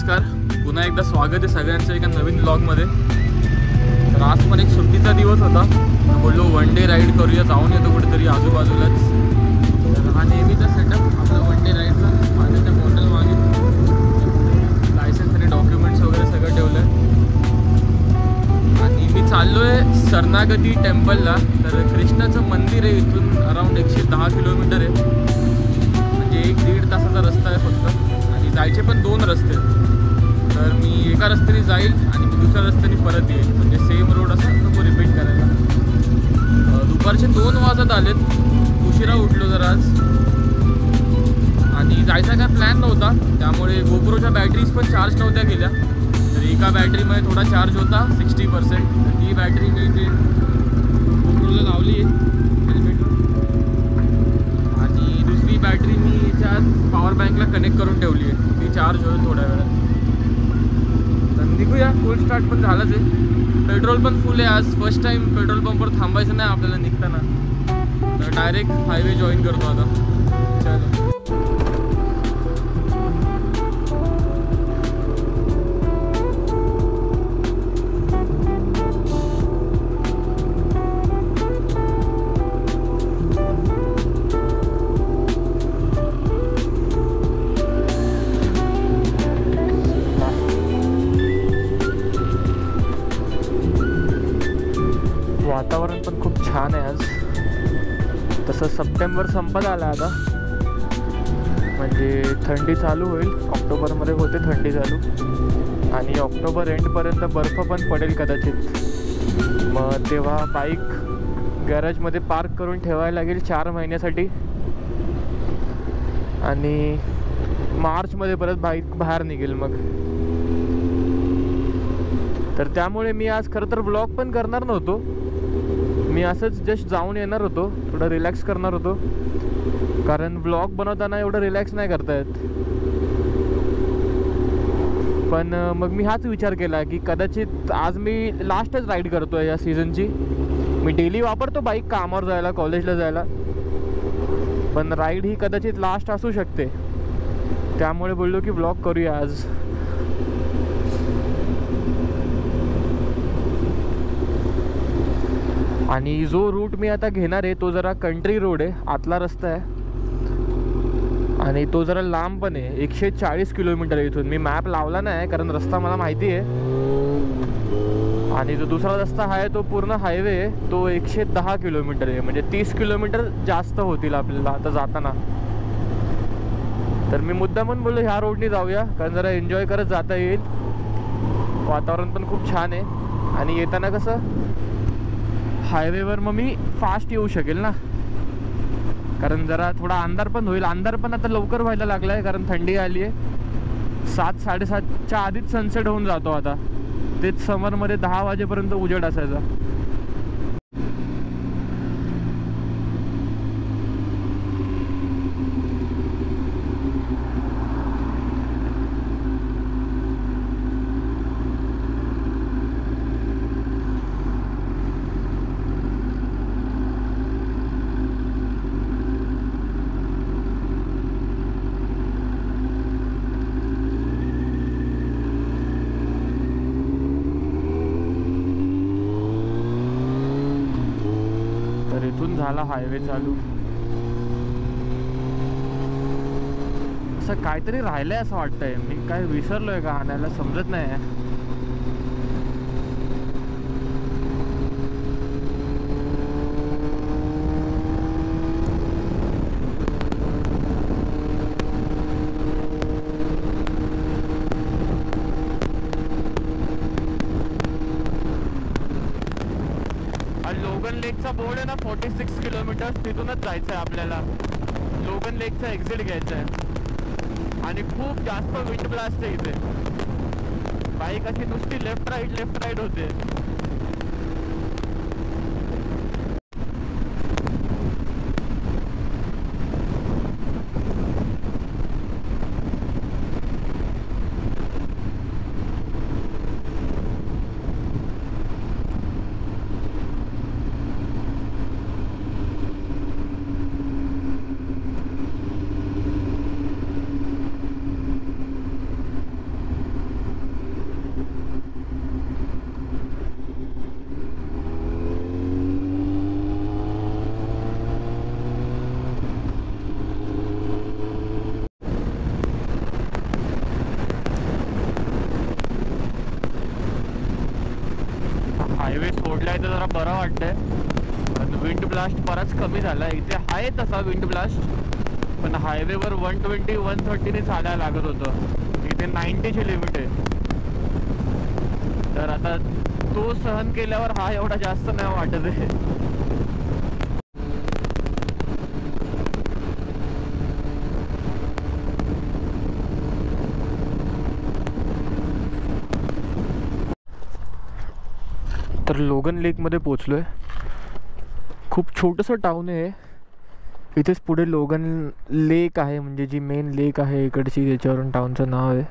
नमस्कार, पुन्हा एकदा स्वागत आहे सगळ्यांचं एका नवीन ब्लॉगमध्ये। तर आज पण एक सुट्टीचा दिवस होता, बोललो वन डे राईड करूया, जाऊन येतो कुठेतरी आजूबाजूलाच। तर हा नेहमीचा सेटअप आपला वन डे राईडचा। माझ्या बॉटल मागे लायसन्स आणि डॉक्युमेंट्स वगैरे सगळं ठेवलं आहे आणि मी चाललो आहे शरणागती टेम्पलला। तर कृष्णाचं मंदिर आहे, इथून अराऊंड 110 किलोमीटर आहे, म्हणजे 1-1.5 तासाचा रस्ता आहे फक्त। आणि जायचे पण 2 रस्ते, तर मी एका रस्त्याने जाईल आणि मी दुसऱ्या रस्त्याने परत येईल, म्हणजे सेम रोड असा नको रिपीट करायला। दुपारचे 2 वाजत आलेत, उशिरा उठलो जरा आज आणि जायचा काय प्लॅन नव्हता, त्यामुळे गोप्रोच्या बॅटरीज पण चार्ज नव्हत्या केल्या। तर एका बॅटरीमध्ये थोडा चार्ज होता 60%, तर ती बॅटरी मी ते गोप्रोला लावली आहे हेल्मेटवर, आणि दुसरी बॅटरी मी याच्यात पॉवर बँकला कनेक्ट करून ठेवली आहे, ती चार्ज होईल थोड्या वेळात। तर निघूया, फुल स्टार्ट पण झालंच आहे, पेट्रोल पण फुल आहे आज। फर्स्ट टाइम पेट्रोल पंपवर थांबायचं नाही आपल्याला निघताना, तर डायरेक्ट हायवे जॉईन करतो आता। चलो वातावरण पण खूप छान आहे आज। तसं सप्टेंबर संपत आला आता, म्हणजे थंडी चालू होईल। ऑक्टोबरमध्ये होते थंडी चालू, आणि ऑक्टोबर एंडपर्यंत बर्फ पण पडेल कदाचित। मग तेव्हा बाईक गॅरेजमध्ये पार्क करून ठेवायला लागेल 4 महिन्यासाठी, आणि मार्चमध्ये परत बाईक बाहेर निघेल मग। तर त्यामुळे मी आज खरं तर व्लॉग पण करणार नव्हतो, मी असंच जस्ट जाऊन येणार होतो, थोडं रिलॅक्स करणार होतो, कारण व्लॉग बनवताना एवढं रिलॅक्स नाही करता येत। पण मग मी हाच विचार केला की कदाचित आज मी लास्टच राईड करतो आहे या सीझनची। मी डेली वापरतो बाईक कामावर जायला, कॉलेजला जायला, पण राईड ही कदाचित लास्ट असू शकते, त्यामुळे बोललो की व्लॉग करूया आज। आणि जो रूट मी आता घेणार आहे तो जरा कंट्री रोड आहे, आतला रस्ता आहे, आणि तो जरा लांब पण आहे, 140 किलोमीटर आहे इथून। मी मॅप लावला नाही कारण रस्ता मला माहिती आहे, आणि जो दुसरा रस्ता आहे तो पूर्ण हायवे आहे, तो 110 किलोमीटर आहे, म्हणजे 30 किलोमीटर जास्त होतील आपल्याला आता जाताना। तर मी मुद्दामून बोललो ह्या रोडनी जाऊया, कारण जरा एन्जॉय करत जाता येईल, वातावरण पण खूप छान आहे, आणि येताना कसं हायवेवर मग मी फास्ट येऊ शकेल ना, कारण जरा थोडा अंधार पण होईल। अंधार पण आता लवकर व्हायला लागला आहे, कारण थंडी आली आहे। 7-7:30च्या आधीच सनसेट होऊन जातो आता, तेच समरमध्ये 10 वाजेपर्यंत उजेड असायचा। इथून झाला हायवे चालू। असं काहीतरी राहिलंय असं वाटतंय, मी काय विसरलोय का आणायला समजत नाही। लोगन लेकचा बोर्ड आहे ना, 46 किलोमीटर, तिथूनच जायचं आहे आपल्याला। लोगन लेकचा एक्झिट घ्यायचा आहे, आणि खूप जास्त विंड ब्लास्ट आहे इथे, बाईक अशी नुसती लेफ्ट राईट होते। हायवे सोडलाय तर जरा बरं वाटतंय, पण विंड ब्लास्ट बराच कमी झाला. इथे आहे तसा विंड ब्लास्ट, पण हायवेवर 120-130ने चालायला लागत होतं. इथे 90ची लिमिट आहे. तर आता तो सहन केल्यावर हा एवढा जास्त नाही वाटत आहे. तर लोगन लेकमध्ये पोचलो आहे. खूप छोटंसं टाऊन आहे. इथेच पुढे लोगन लेक आहे, म्हणजे जी मेन लेक आहे इकडची, त्याच्यावरून टाऊनचं नाव आहे.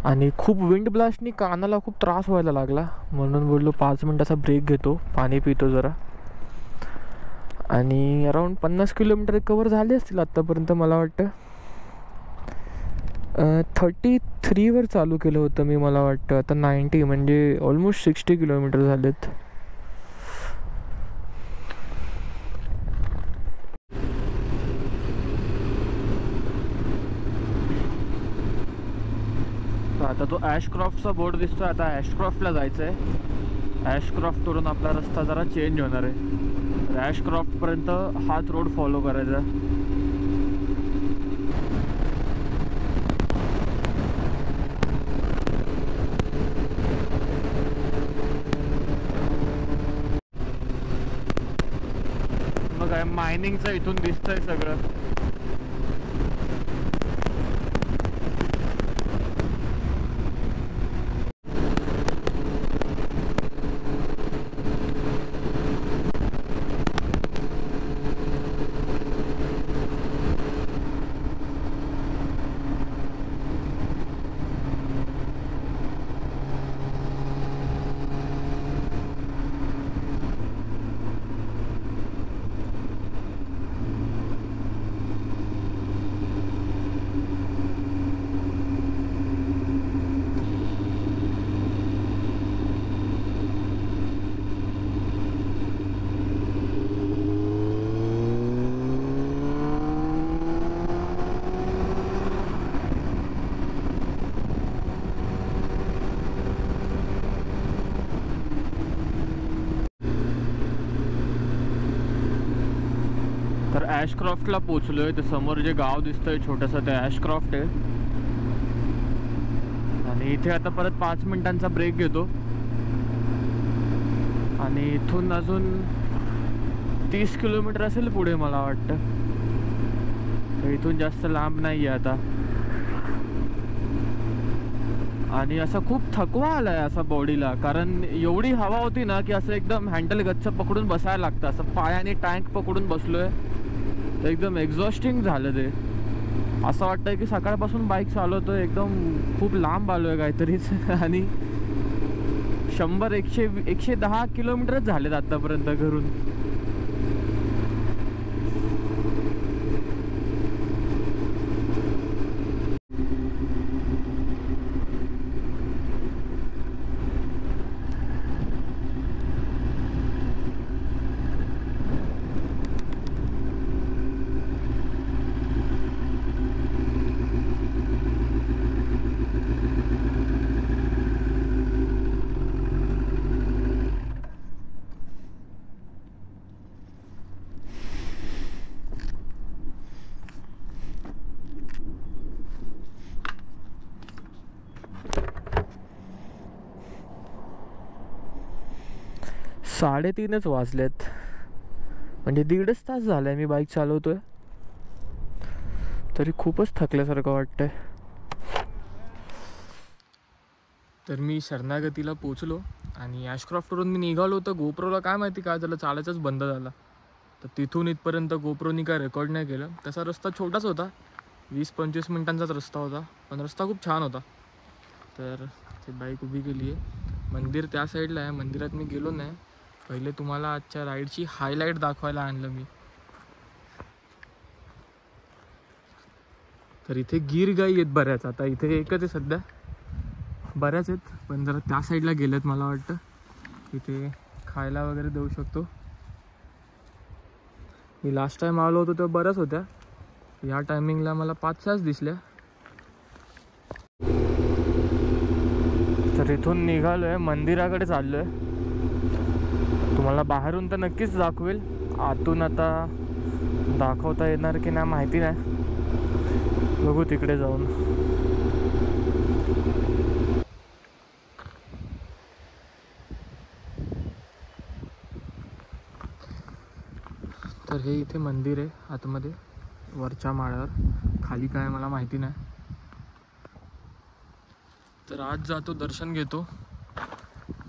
आणि खूप विंड ब्लास्टनी कानाला खूप त्रास व्हायला लागला, म्हणून बोललो 5 मिनटाचा ब्रेक घेतो, पाणी पितो जरा. आणि अराऊंड 50 किलोमीटर कवर झाले असतील आत्तापर्यंत मला वाटतं. 33वर चालू केलं होतं मी, मला वाटतं आता 90, म्हणजे ऑलमोस्ट 60 किलोमीटर झालेत. आता तो ॲशक्रॉफ्टचा बोर्ड दिसतोय, आता ॲशक्रॉफ्टला जायचं आहे. ॲशक्रॉफ्टवरून आपला रस्ता जरा चेंज होणार आहे. तर ॲशक्रॉफ्टपर्यंत हाच रोड फॉलो करायचा. मग काय मायनिंगचं इथून दिसतंय सगळं. तर ॲशक्रॉफ्टला पोचलो आहे. तर समोर जे गाव दिसतंय छोटंसं, ते ॲशक्रॉफ्ट आहे. आणि इथे आता परत 5 मिनिटांचा ब्रेक घेतो. आणि इथून अजून 30 किलोमीटर असेल पुढे मला वाटतं. तर इथून जास्त लांब नाही आहे आता. आणि असा खूप थकवा आला आहे असा बॉडीला, कारण एवढी हवा होती ना की असं एकदम हँडल गच्च पकडून बसायला लागतं. असं पायाने टँक पकडून बसलो आहे, तर एकदम एक्झॉस्टिंग झालं ते. असं वाटतंय की सकाळपासून बाईक चालवतो, एकदम खूप लांब आलो आहे काहीतरीच. आणि 100-110 किलोमीटरच झालेत आत्तापर्यंत घरून. साडेतीनच वाजलेत, म्हणजे 1.5 तास झालाय मी बाईक चालवतोय, तरी खूपच थकल्यासारखं वाटतंय. तर मी शरणागतीला पोचलो आणि ॲशक्रॉफ्टवरून मी निघालो होतो. गोप्रोला काय माहिती काय झालं, चालायचंच बंद झाला. तर तिथून इथपर्यंत गोप्रोनी काय रेकॉर्ड नाही केलं. तसा रस्ता छोटाच होता, 20-25 मिनिटांचाच रस्ता होता, पण रस्ता खूप छान होता. तर ते बाईक उभी केली आहे. मंदिर त्या साईडला आहे, मंदिरात मी गेलो नाही. पहिले तुम्हाला आजच्या राईडची हायलाईट दाखवायला आणलं मी. तर इथे गिर गाई आहेत बऱ्याच. आता इथे एकच आहे सध्या, बऱ्याच आहेत, पण जरा त्या साईडला गेलेत मला वाटतं. इथे खायला वगैरे देऊ शकतो. मी लास्ट टाइम आलो होतो तेव्हा बऱ्याच होत्या, या टायमिंगला मला 5-6 दिसल्या. तर इथून निघालोय, मंदिराकडे चाललोय. तुम्हाला बाहेरून तर नक्कीच दाखवेल, आतून आता दाखवता येणार की नाही माहिती नाही. बघू तिकडे जाऊन. तर हे इथे मंदिर आहे आतमध्ये, वरच्या माळ्यावर. खाली काय मला माहिती नाही. तर आज जातो, दर्शन घेतो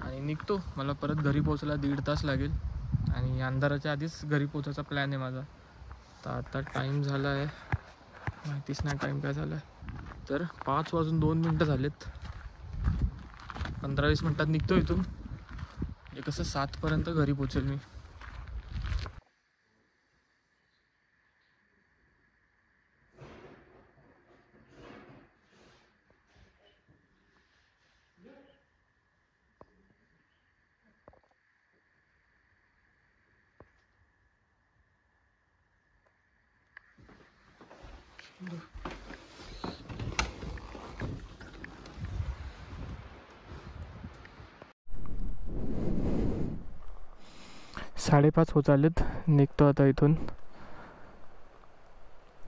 आणि निघतो. मला परत घरी पोहोचायला 1.5 तास लागेल आणि अंधाराच्या आधीच घरी पोहोचायचा प्लॅन आहे माझा. तर आता टाईम झाला आहे, माहितीच नाही टाईम काय झाला आहे. तर 5:02 झालेत. 15-20 मिनटात निघतो इथून. म्हणजे कसं 7पर्यंत घरी पोहोचेल मी. साडेपाच होत आलेत, निघतो आता इथून.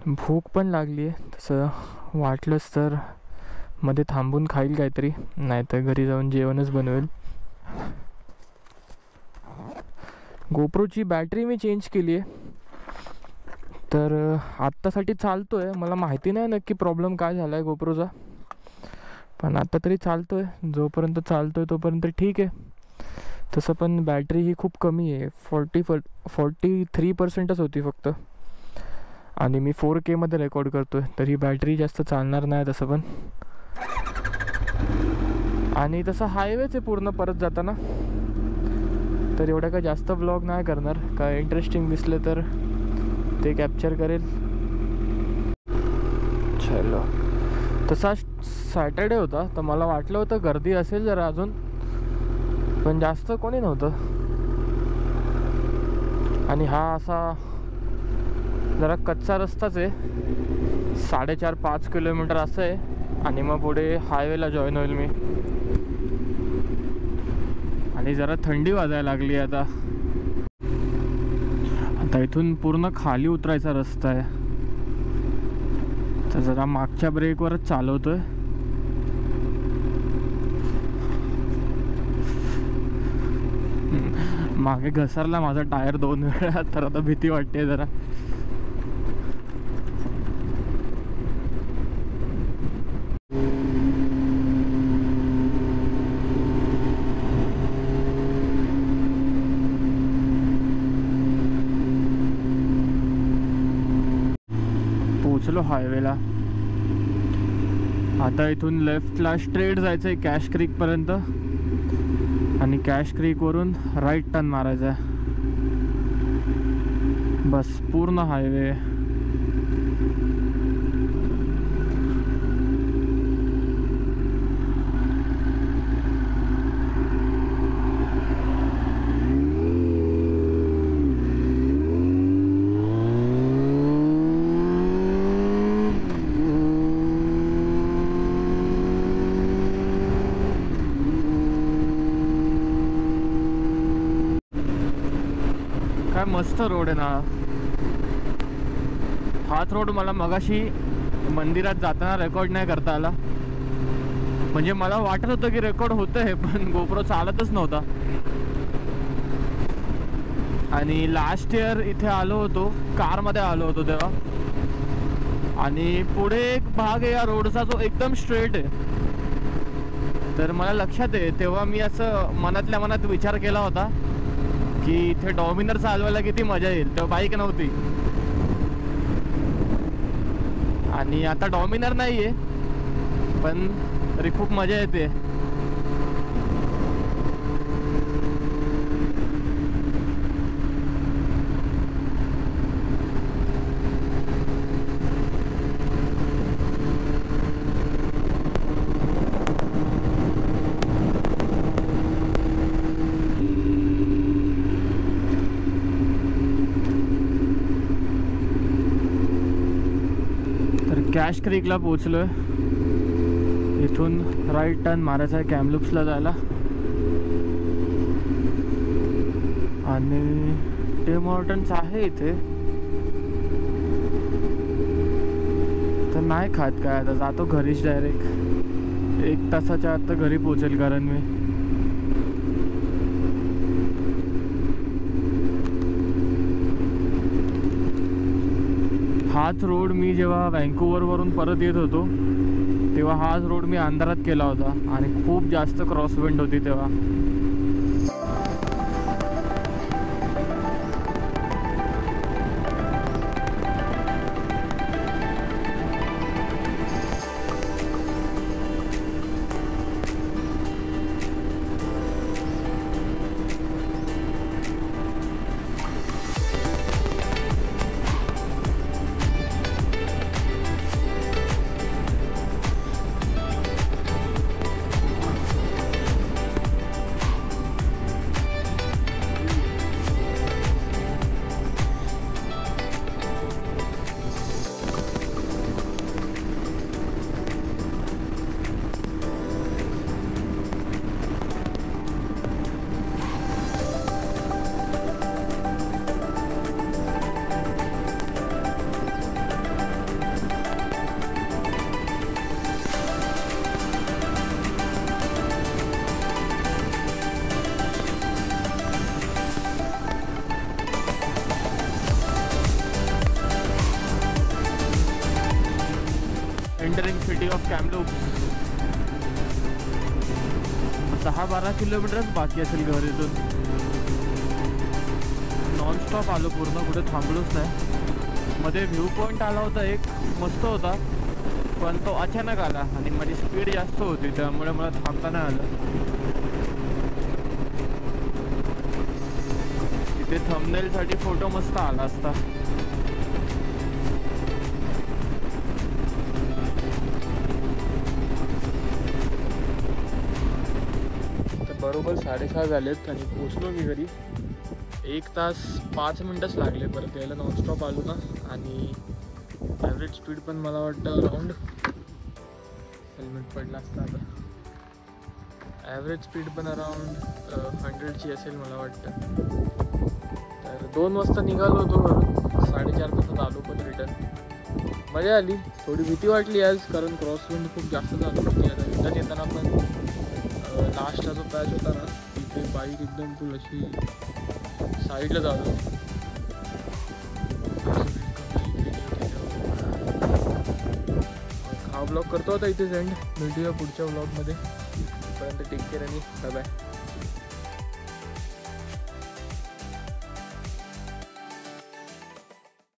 भूक पण लागली आहे, तसं वाटलंच तर मध्ये थांबून खाईल काहीतरी, नाही तर घरी जाऊन जेवणच बनवेल. गोप्रोची बॅटरी मी चेंज केली आहे, तर आत्तासाठी चालतो आहे. मला माहिती नाही नक्की प्रॉब्लेम काय झाला आहे गोप्रोचा, पण आत्ता तरी चालतो आहे. जोपर्यंत चालतो आहे तोपर्यंत ठीक आहे. तसं पण बॅटरी ही खूप कमी आहे, 43% होती फक्त. आणि मी 4K मध्ये रेकॉर्ड करतो आहे, तर ही बॅटरी जास्त चालणार नाही तसं पण. आणि तसं हायवेच आहे पूर्ण परत जाताना, तर एवढं काय जास्त व्लॉग नाही करणार. काय इंटरेस्टिंग दिसलं तर ते कॅप्चर करेल. चलो. तसा सॅटर्डे होता, तर मला वाटलं होतं गर्दी असेल जरा अजून, पण जास्त कोणी नव्हतं. आणि हा असा जरा कच्चा रस्ताच आहे, 4.5-5 किलोमीटर असं आहे. आणि मग पुढे हायवेला जॉईन होईल मी. आणि जरा थंडी वाजायला लागली आता. आता इथून पूर्ण खाली उतरायचा रस्ता आहे, तर जरा मागच्या ब्रेकवरच चालवतोय. मागे घसरला माझा टायर 2 वेळा, तर आता भीती वाटते जरा. पोचलो हायवेला. आता इथून लेफ्टला स्ट्रेट जायचं आहे कॅश क्रीक पर्यंत, आणि कॅश क्रीकवरून राईट टर्न मारायचा आहे. बस पूर्ण हायवे. काय मस्त रोड आहे ना हाच रोड. मला मगाशी मंदिरात जाताना रेकॉर्ड नाही करता आला, म्हणजे मला वाटत होतं की रेकॉर्ड होतं आहे, पण गोप्रो चालतच नव्हता. आणि लास्ट इयर इथे आलो होतो, कारमध्ये आलो होतो तेव्हा. आणि पुढे एक भाग आहे या रोडचा जो एकदम स्ट्रेट आहे. तर मला लक्षात आहे, तेव्हा मी असं मनातल्या मनात विचार केला होता की इथे डॉमिनर चालवायला किती मजा येईल. तेव्हा बाईक नव्हती, आणि आता डॉमिनर नाही आहे, पण तरी खूप मजा येते. कॅश क्रीकला पोचलोय. इथून राईट टर्न मारायचा आहे कॅमलूप्सला जायला आणि टिम हॉर्टन्स आहे इथे तर नाही खात काय आता जातो घरीच डायरेक्ट 1 तासाच्या आत तर घरी पोचेल कारण मी हाच रोड मी जेव्हा व्हँकुव्हरवरून परत येत होतो तेव्हा हाच रोड मी अंधारात केला होता आणि खूप जास्त क्रॉसविंड होती तेव्हा एंटरिंग सिटी ऑफ कॅमलूप्स 10-12 किलोमीटरच बाकी असेल घर इथून नॉनस्टॉप आलो पूर्ण कुठे थांबलोच नाही मध्ये व्ह्यू पॉईंट आला होता एक मस्त होता पण तो अचानक आला आणि माझी स्पीड जास्त होती त्यामुळे मला थांबता नाही आलं तिथे थंबनेलसाठी फोटो मस्त आला असता बरोबर 6:30 झालेत आणि पोचलो मी घरी 1 तास 5 मिनटंच लागले परत यायला नॉनस्टॉप आलो ना आणि ॲव्हरेज स्पीड पण मला वाटतं अराऊंड हेल्मेट पडला असता आता ॲव्हरेज स्पीड पण अराऊंड 100ची असेल मला वाटतं तर 2 वाजता निघालो होतो घरून 4:30 तासात आलो पण रिटर्न मजा आली थोडी भीती वाटली आज कारण क्रॉसविंड खूप जास्त झालं होती आता रिटर्न येताना पण लास्टचा जो पॅच होता ना तिथे बाईक एकदम फुल अशी साईडला जातो हा ब्लॉग करतो आता इथे एंड भेटूया पुढच्या ब्लॉगमध्ये तोपर्यंत टेक केअर आणि बाय बाय